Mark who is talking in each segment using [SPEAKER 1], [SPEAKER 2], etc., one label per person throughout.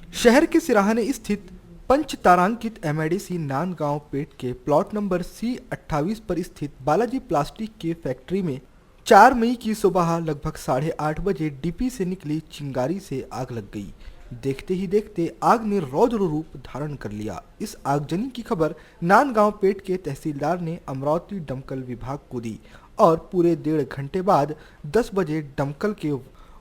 [SPEAKER 1] शहर के सिराहाने स्थित पंच तारांकित एमआईडीसी नांदगांव पेठ के प्लॉट नंबर C28 पर स्थित बालाजी प्लास्टिक के फैक्ट्री में 4 मई की सुबह लगभग 8:30 बजे डीपी से निकली चिंगारी से आग लग गई। देखते ही देखते आग ने रौद्र रूप धारण कर लिया। इस आगजनी की खबर नांदगांव पेठ के तहसीलदार ने अमरावती दमकल विभाग को दी और पूरे 1.5 घंटे बाद 10 बजे दमकल के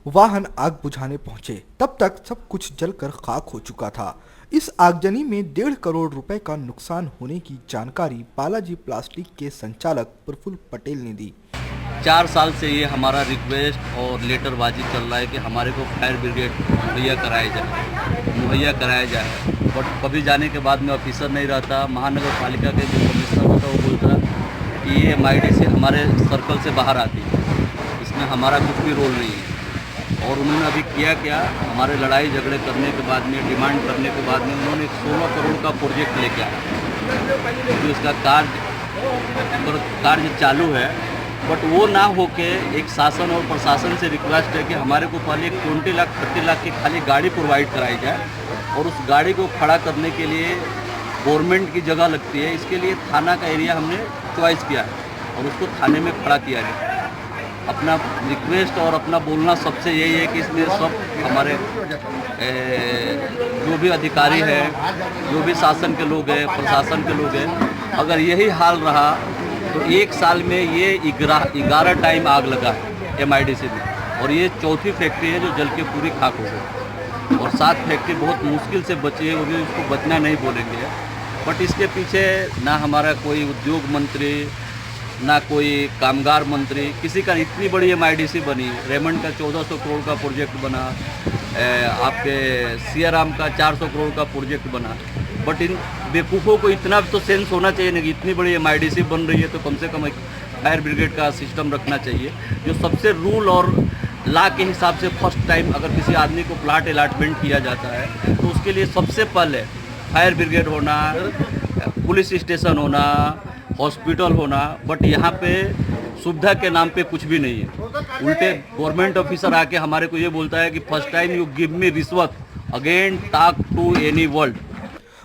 [SPEAKER 1] वाहन आग बुझाने पहुंचे। तब तक सब कुछ जलकर खाक हो चुका था। इस आगजनी में 1.5 करोड़ रुपए का नुकसान होने की जानकारी बालाजी प्लास्टिक के संचालक प्रफुल्ल पटेल ने दी।
[SPEAKER 2] 4 साल से ये हमारा रिक्वेस्ट और लेटरबाजी चल रहा है कि हमारे को फायर ब्रिगेड मुहैया कराया जाए। बट कभी जाने के बाद में ऑफिसर नहीं रहता। महानगर पालिका के जो कमिश्नर होता वो बोलता कि ये एमआईडी से हमारे सर्कल से बाहर आती है, इसमें हमारा कुछ भी रोल नहीं है। और उन्होंने अभी किया क्या, हमारे लड़ाई झगड़े करने के बाद में, डिमांड करने के बाद में उन्होंने 16 करोड़ का प्रोजेक्ट लेके आया जो इसका कार्य चालू है। बट वो ना होके एक शासन और प्रशासन से रिक्वेस्ट है कि हमारे को पहले एक 20 लाख 30 लाख की खाली गाड़ी प्रोवाइड कराई जाए और उस गाड़ी को खड़ा करने के लिए गवर्नमेंट की जगह लगती है, इसके लिए थाना का एरिया हमने चॉइस किया है और उसको थाने में खड़ा किया गया। अपना रिक्वेस्ट और अपना बोलना सबसे यही है कि इसमें सब हमारे जो भी अधिकारी हैं, जो भी शासन के लोग हैं, प्रशासन के लोग हैं, अगर यही हाल रहा तो 1 साल में ये 11 टाइम आग लगा है एमआईडीसी में और ये चौथी फैक्ट्री है जो जल के पूरी खाक हो गई और 7 फैक्ट्री बहुत मुश्किल से बची है, वो भी उसको बचना नहीं बोलेंगे। बट इसके पीछे ना हमारा कोई उद्योग मंत्री, ना कोई कामगार मंत्री, किसी का इतनी बड़ी एमआईडीसी बनी। रेमंड का 1400 करोड़ का प्रोजेक्ट बना, आपके सियाराम का 400 करोड़ का प्रोजेक्ट बना। बट इन बेवकूफ़ों को इतना तो सेंस होना चाहिए ना कि इतनी बड़ी एमआईडीसी बन रही है तो कम से कम एक फायर ब्रिगेड का सिस्टम रखना चाहिए जो सबसे रूल और लॉ के हिसाब से फर्स्ट टाइम अगर किसी आदमी को प्लाट अलॉटमेंट किया जाता है तो उसके लिए सबसे पहले फायर ब्रिगेड होना, पुलिस स्टेशन होना, हॉस्पिटल होना। बट यहाँ पे सुविधा के नाम पे कुछ भी नहीं है। उल्टे गवर्नमेंट ऑफिसर आके हमारे को ये बोलता है कि first time you give me रिश्वत again talk to any world.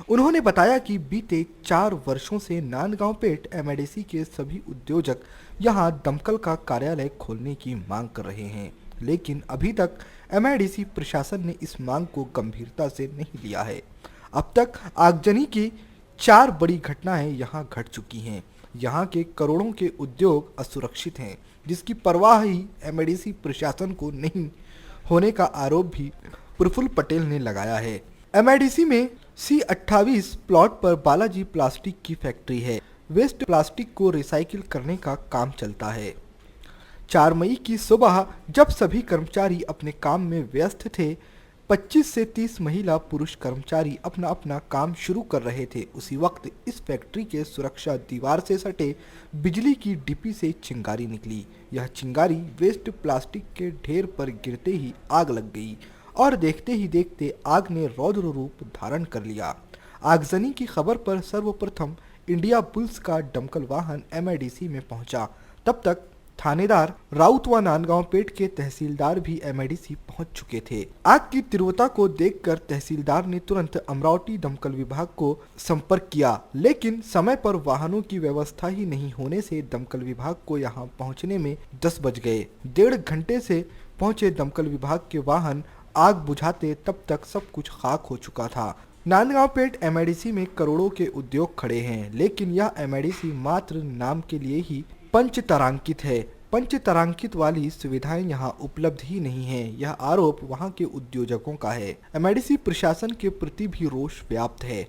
[SPEAKER 1] उन्होंने बताया कि बीते 4 वर्षों से नांदगांव पेठ एमआईडीसी के सभी उद्योजक यहां दमकल का कार्यालय खोलने की मांग कर रहे हैं, लेकिन अभी तक एमआईडीसी प्रशासन ने इस मांग को गंभीरता से नहीं लिया है। अब तक आगजनी की 4 बड़ी घटनाएं यहां घट चुकी हैं। यहां के करोड़ों के उद्योग असुरक्षित हैं, जिसकी परवाह ही एमआईडीसी प्रशासन को नहीं होने का आरोप भी प्रफुल्ल पटेल ने लगाया है। एमआईडीसी में C28 प्लॉट पर बालाजी प्लास्टिक की फैक्ट्री है। वेस्ट प्लास्टिक को रिसाइकिल करने का काम चलता है। 4 मई की सुबह जब सभी कर्मचारी अपने काम में व्यस्त थे, 25 से 30 महिला पुरुष कर्मचारी अपना अपना काम शुरू कर रहे थे। उसी वक्त इस फैक्ट्री के सुरक्षा दीवार से सटे बिजली की डिब्बी से चिंगारी निकली। यह चिंगारी वेस्ट प्लास्टिक के ढेर पर गिरते ही आग लग गई और देखते ही देखते आग ने रौद्र रूप धारण कर लिया। आगजनी की खबर पर सर्वप्रथम इंडिया बुल्स का दमकल वाहन एमआईडीसी में पहुंचा। तब तक थानेदार राउत व नांदगांव पेठ के तहसीलदार भी एमआईडीसी पहुंच चुके थे। आग की तीव्रता को देखकर तहसीलदार ने तुरंत अमरावती दमकल विभाग को संपर्क किया, लेकिन समय पर वाहनों की व्यवस्था ही नहीं होने से दमकल विभाग को यहां पहुंचने में 10 बज गए। 1.5 घंटे से पहुंचे दमकल विभाग के वाहन आग बुझाते तब तक सब कुछ खाक हो चुका था। नांदगांव पेठ एमआईडीसी में करोड़ों के उद्योग खड़े हैं, लेकिन यह एमआईडीसी मात्र नाम के लिए ही पंच तारांकित है। पंच तारांकित वाली सुविधाएं यहां उपलब्ध ही नहीं है। यह आरोप वहां के उद्योजकों का है। एमआईडीसी प्रशासन के प्रति भी रोष व्याप्त है।